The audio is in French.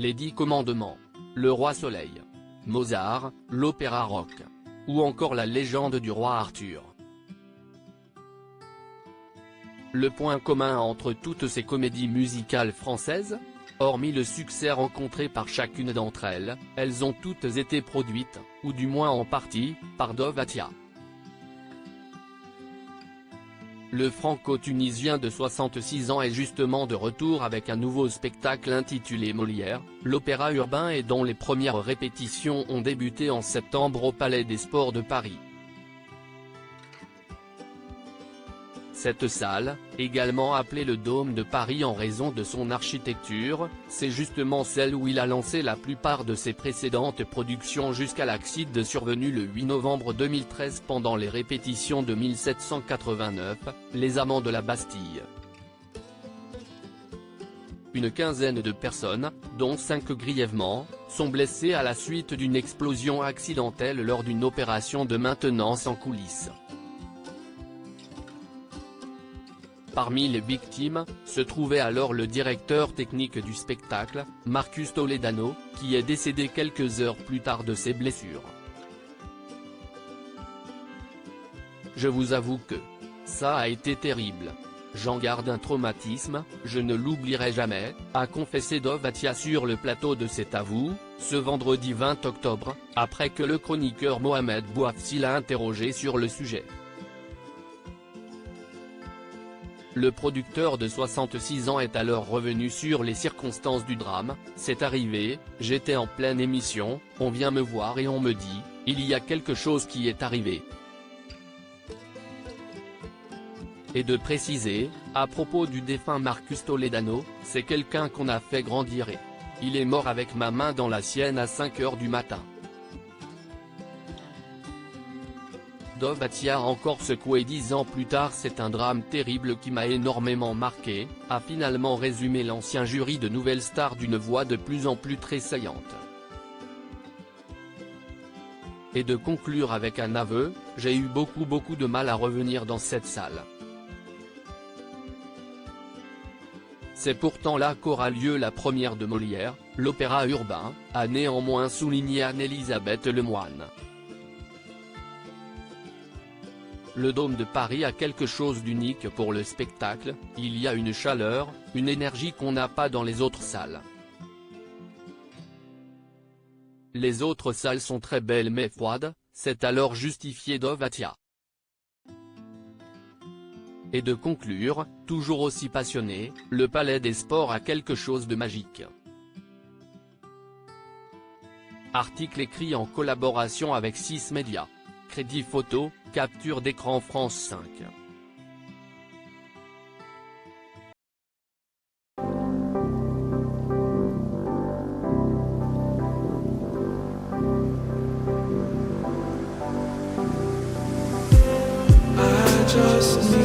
Les 10 commandements, Le Roi Soleil, Mozart, l'opéra rock, ou encore la légende du roi Arthur. Le point commun entre toutes ces comédies musicales françaises? Hormis le succès rencontré par chacune d'entre elles, elles ont toutes été produites, ou du moins en partie, par Dov-Atia. Le franco-tunisien de 66 ans est justement de retour avec un nouveau spectacle intitulé Molière, l'opéra urbain et dont les premières répétitions ont débuté en septembre au Palais des Sports de Paris. Cette salle, également appelée le Dôme de Paris en raison de son architecture, c'est justement celle où il a lancé la plupart de ses précédentes productions jusqu'à l'accident survenu le 8 novembre 2013 pendant les répétitions de 1789, Les Amants de la Bastille. Une quinzaine de personnes, dont 5 grièvement, sont blessées à la suite d'une explosion accidentelle lors d'une opération de maintenance en coulisses. Parmi les victimes, se trouvait alors le directeur technique du spectacle, Marcus Toledano, qui est décédé quelques heures plus tard de ses blessures. Je vous avoue que ça a été terrible. J'en garde un traumatisme, je ne l'oublierai jamais, a confessé Dov-Atia sur le plateau de C'est à vous, ce vendredi 20 octobre, après que le chroniqueur Mohamed Bouafsi l'a interrogé sur le sujet. Le producteur de 66 ans est alors revenu sur les circonstances du drame. C'est arrivé, j'étais en pleine émission, on vient me voir et on me dit, il y a quelque chose qui est arrivé. Et de préciser, à propos du défunt Marcus Toledano, c'est quelqu'un qu'on a fait grandir et il est mort avec ma main dans la sienne à 5 h du matin. Dov-Atia a encore secoué 10 ans plus tard. C'est un drame terrible qui m'a énormément marqué, a finalement résumé l'ancien jury de Nouvelle Star d'une voix de plus en plus tressaillante. Et de conclure avec un aveu, j'ai eu beaucoup de mal à revenir dans cette salle. C'est pourtant là qu'aura lieu la première de Molière, l'opéra urbain, a néanmoins souligné Anne-Elisabeth Lemoine. Le Dôme de Paris a quelque chose d'unique pour le spectacle, il y a une chaleur, une énergie qu'on n'a pas dans les autres salles. Les autres salles sont très belles mais froides, c'est alors justifié Dov-Atia. Et de conclure, toujours aussi passionné, le Palais des Sports a quelque chose de magique. Article écrit en collaboration avec 6 médias. Crédit photo, capture d'écran France 5. I just need